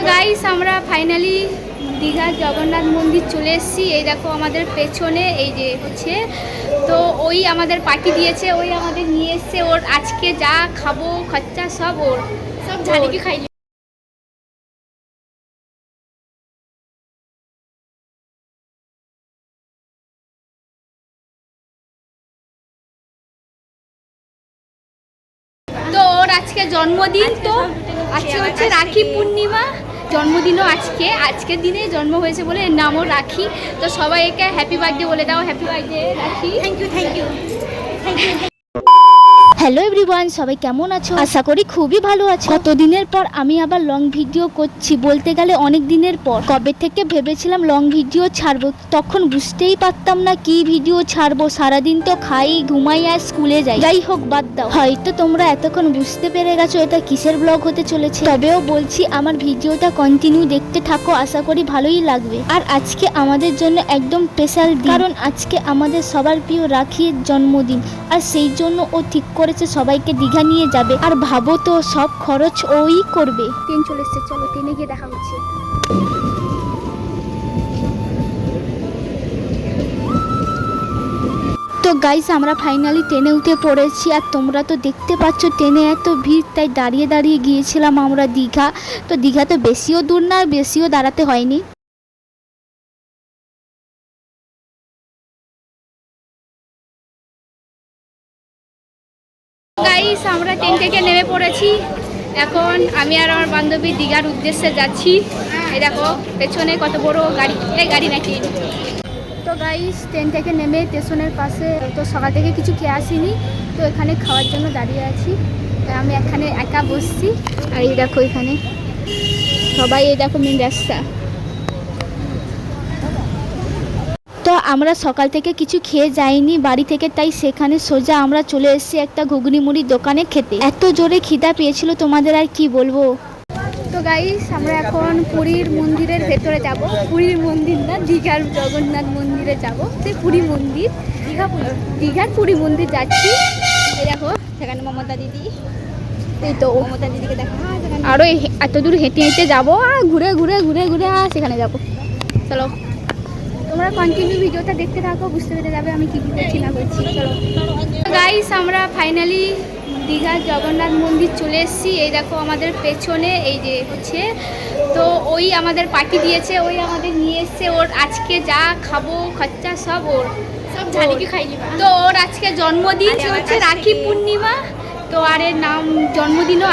Guys আমরা finally দীঘার জগন্নাথ মন্দির চলে এসেছি। এই দেখো আমাদের পেছনে এই যে হচ্ছে, তো ওই আমাদের পার্টি দিয়েছে, ওই আমাদের নিয়ে এসছে। ওর আজকে যা খাবো খরচা সব ওর, সব ঝালিকে খাইনি। তো ওর আজকে জন্মদিন, তো আজকে হচ্ছে রাখি পূর্ণিমা, জন্মদিনও আজকের দিনে জন্ম হয়েছে বলে এর নামও রাখি। তো সবাই একে হ্যাপি বার্থডে বলে দাও। Happy birthday Rakhi. Thank you thank you thank you. Hello everyone, সবাই কেমন আছো? আশা করি খুবই ভালো আছো। কতদিনের পর আমি আবার লং ভিডিও করছি, বলতে গেলে অনেক দিনের পর। কবে থেকে ভেবেছিলাম লং ভিডিও ছাড়বো, তখন বুঝতেই পারতাম না কি ভিডিও ছাড়বো। সারাদিন তো খাই ঘুমাই আর স্কুলে যাই। যাই হোক বাদ দাও, হয়তো তোমরা এতক্ষণ বুঝতে পেরে গেছো এটা কিসের ব্লগ হতে চলেছে। তবেও বলছি আমার ভিডিওটা কন্টিনিউ দেখতে থাকো, আশা করি ভালোই লাগবে। আর আজকে আমাদের জন্য একদম স্পেশাল দিন, কারণ আজকে আমাদের সবার প্রিয় রাখির জন্মদিন। আর সেই জন্য ও ঠিক করেছে সবাইকে দীঘা নিয়ে যাবে। আর ভাবো তো, সব খরচ ওই করবে। ট্রেন চলে এসছে, চলো ট্রেনে গিয়ে দেখা হচ্ছে। তো গাইস আমরা ফাইনালি ট্রেনে উঠে পড়েছি। আর তোমরা তো দেখতে পাচ্ছ ট্রেনে এত ভিড়, তাই দাঁড়িয়ে দাঁড়িয়ে গিয়েছিলাম আমরা দীঘা। তো দীঘা তো বেশিও দূর না, বেশিও দাঁড়াতে হয়নি। গাইস আমরা ট্রেন থেকে নেমে পড়েছি। এখন আমি আর আমার বান্ধবী দীঘার উদ্দেশ্যে যাচ্ছি। এই দেখো পেছনে কত বড় গাড়ি, এই গাড়ি নাকি। তো গাইস ট্রেন থেকে নেমে স্টেশনের পাশে, তো সকাল থেকে কিছু খেয়ে আসিনি, তো এখানে খাওয়ার জন্য দাঁড়িয়ে আছি। আমি এখানে একা বসছি। আর এই দেখো এখানে সবাই, এই দেখো মেন রাস্তা। তো আমরা সকাল থেকে কিছু খেয়ে যাইনি বাড়ি থেকে, তাই সেখানে সোজা আমরা চলে এসেছি একটা ঘুগনি মুড়ির দোকানে খেতে। এত জোরে খিদা পেয়েছিল তোমাদের আর কি বলবো। তো গাইস আমরা এখন পুরীর মন্দিরের ভেতরে যাব। পুরীর মন্দির না, দীঘার জগন্নাথ মন্দিরে যাব। সেই পুরী মন্দির, দীঘার পুরী মন্দির যাচ্ছি। এই দেখো সেখানে মমতা দিদি, এই তো মমতা দিদিকে দেখো। আরও এত দূর হেঁটে হেঁটে যাবো, আর ঘুরে ঘুরে ঘুরে ঘুরে আর সেখানে যাবো। চলো তোমরা কন্টিনিউ ভিডিওটা দেখতে থাকো, বুঝতে পেরে যাবে আমি কী কী করছি না করছি। চলো গাইস আমরা ফাইনালি দীঘার জগন্নাথ মন্দির চলে এসেছি। এই দেখো আমাদের পেছনে এই যে হচ্ছে, তো ওই আমাদের পার্টি দিয়েছে, ওই আমাদের নিয়ে এসছে। ওর আজকে যা খাবো খরচা সব ওর, সব ঝালিকে খাইনি। তো ওর আজকে জন্মদিন হচ্ছে রাখি পূর্ণিমা, তো আর এর নাম জন্মদিনও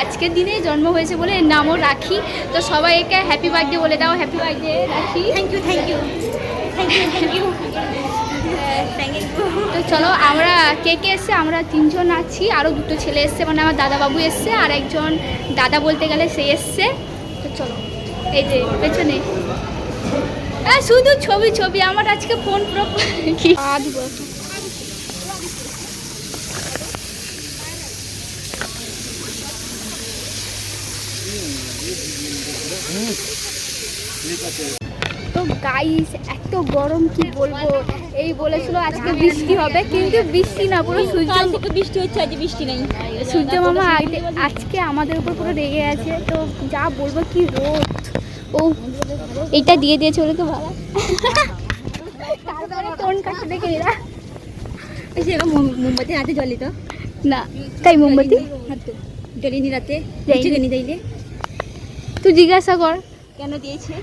আজকের দিনে জন্ম হয়েছে বলে এর নামও রাখি। তো সবাই একে হ্যাপি বার্থডে বলে দাও। Happy birthday Rakhi. Thank you thank you thank you thank you thank you. তো চলো আমরা কে কে এসছে, আমরা 3 জন আছি, আরও 2টো ছেলে এসছে, মানে আমার দাদাবাবু এসছে আর একজন দাদা বলতে গেলে সে এসছে। তো চলো এই যে পেছনে শুধু ছবি ছবি, আমার আজকে ফোন পুরো কি তো গাইস এত গরম কি বলবো। এই বলেছিল আজকে বৃষ্টি হবে, কিন্তু বৃষ্টি না, পুরো সূর্য থেকে বৃষ্টি হচ্ছে, আজ বৃষ্টি নেই। সূর্য মামা আজকে আমাদের উপর পুরো রেগে আছে। তো যা বলবো কি রোদ। ও এটা দিয়ে দিয়েছে ওদেরকে ভালো, তারপরে কোন কাছে দেখে এরা মোমবাতি হাতে জ্বলি তো না, তাই মোমবাতি জ্বলিনি রাতে জ্বলিনি তাইলে। তুই জিজ্ঞাসা কর কেন দিয়েছে,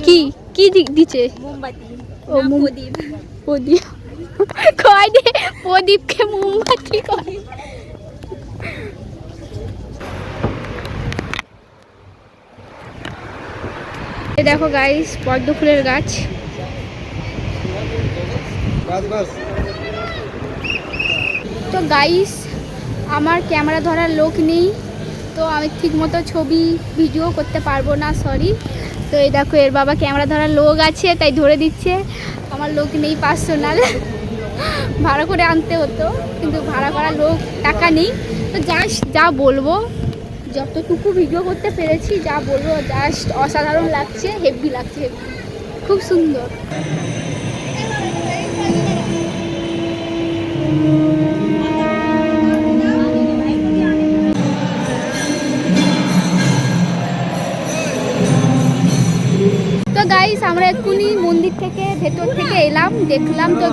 কি কি দিচ্ছে। মোমবাতি ও প্রদীপ, প্রদীপ কয় দে, প্রদীপকে মোমবাতি কয়। দেখো গাইস পদ্ম ফুলের গাছ। তো গাইস আমার ক্যামেরা ধরার লোক নেই, তো আমি ঠিকমতো ছবি ভিডিও করতে পারবো না, সরি। তো এই দেখো এর বাবা ক্যামেরা ধরার লোক আছে, তাই ধরে দিচ্ছে। আমার লোক নেই, পার্সোনাল ভাড়া করে আনতে হতো, কিন্তু ভাড়া করার লোক টাকা নেই। তো জাস্ট যা বলবো, যতটুকু ভিডিও করতে পেরেছি যা বলবো, জাস্ট অসাধারণ লাগছে, হেভি লাগছে, হেভি, খুব সুন্দর। গাইস আমরা এক্ষুনি মন্দির থেকে ভেতর থেকে এলাম, দেখলাম তো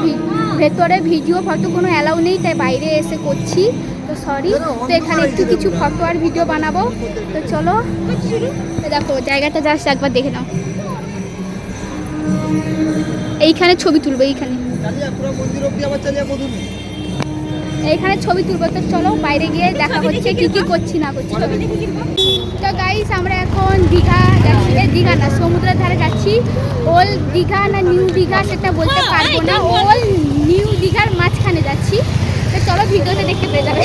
ভেতরে ভিডিও ফটো কোনো অ্যালাউ নেই, তাই বাইরে এসে করছি। তো সরি, তো এখানে একটু কিছু ফটো আর ভিডিও বানাবো। তো চলো, দেখো জায়গাটা জাস্ট একবার দেখে নাও। এইখানে ছবি তুলবো, এইখানে ছবি তুলবো। তো চলো বাইরে গিয়ে দেখা হচ্ছে কি কি করছি না করছি। তো গাইস আমরা এখন দীঘা যাচ্ছি, দীঘা না সমুদ্রের ধারে যাচ্ছি। ওল্ড দীঘা না নিউ দীঘা সেটা বলতে পারবো না, ওল্ড নিউ দীঘার মাঝখানে যাচ্ছি। তো চলো ভিডিওতে দেখতে পেয়ে যাবে।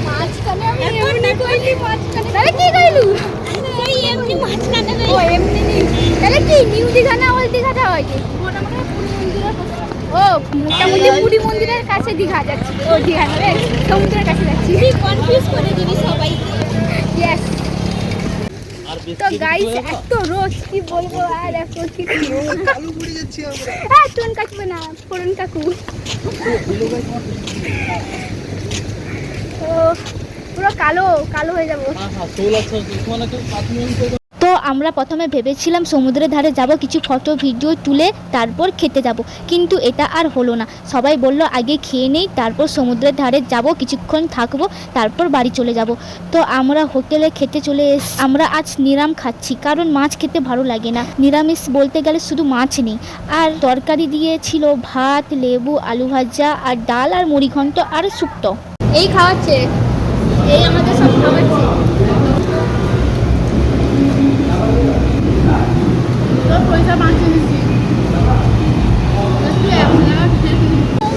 মাঝখানে আমি এমনি কইলি, মাঝখানে তাহলে কি কইলু? এই এমনি মাঝখানে না, ও এমনি নেই, তাহলে কি নিউ দীঘা না ওল্ড দীঘাটা হয় কি? ও মোটামুটি পুরী মন্দিরের কাছে দীঘা যাচ্ছি। ও দীঘা নয়, সমুদ্রের কাছে যাচ্ছি। কনফিউজ করে দিবি সবাই। ইয়েস। তো গাইস এত রোজ কি বলবো, আর এখন কি কালু পড়ে যাচ্ছি আমরা। হ্যাঁ টোন কাটবে না, ফোরন কাকু। ও পুরো কালো কালো হয়ে যাবো। তো আমরা প্রথমে ভেবেছিলাম সমুদ্রের ধারে যাব, কিছু ফটো ভিডিও তুলে তারপর খেতে যাব, কিন্তু এটা আর হলো না। সবাই বলল আগে খেয়ে নেই, তারপর সমুদ্রের ধারে যাব, কিছুক্ষণ থাকবো, তারপর বাড়ি চলে যাব। তো আমরা হোটেলে খেতে চলে আমরা আজ নিরাম খাচ্ছি, কারণ মাছ খেতে ভালো লাগে না। নিরামিষ বলতে গেলে শুধু মাছ নেই, আর তরকারি দিয়েছিল ভাত, লেবু, আলু ভাজা আর ডাল আর মুড়ি ঘন্ট আর শুক্তো। এই খাওয়াচ্ছে, এই আমাদের সব খাওয়াচ্ছে।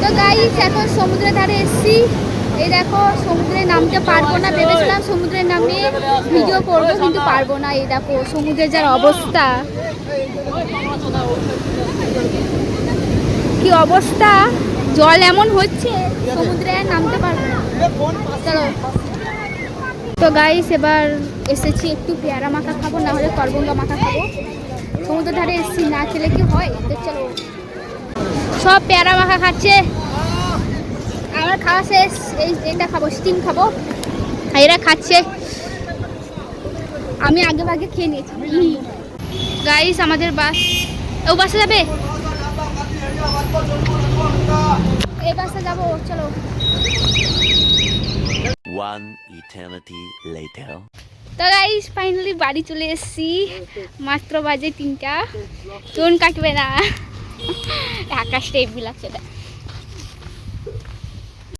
তো গাইস এখন সমুদ্রের ধারে এসেছি, এই দেখো সমুদ্রে নামতে পারবো না, ভেবেছিলাম সমুদ্রে নামে ভিডিও করবো কিন্তু পারবো না। এই দেখো সমুদ্রের যার অবস্থা, কি অবস্থা, জল এমন হচ্ছে সমুদ্রে নামতে পারবো না। চলো তো গাইস এবার এসেছি একটু পেয়ারা মাখা খাবো, না হলে করবঙ্গা মাখা খাবো। সমুদ্রের ধারে এসেছি, না খেলে কি হয়? তো চলো সব পেয়ারা মাখা খাচ্ছে, আমার খাওয়া শেষ। এইটা খাবো, স্টিম খাবো, এরা খাচ্ছে, আমি আগে ভাগে খেয়ে নিয়েছি। গাইস আমাদের বাস, ও বাসে যাবে, এই বাসে যাবো, চলো। One eternity later. তো গাইস ফাইনালি বাড়ি চলে এসেছি, মাত্র বাজে 3টা। টোন কাটবে না, আকাশটা এমনি লাগছে।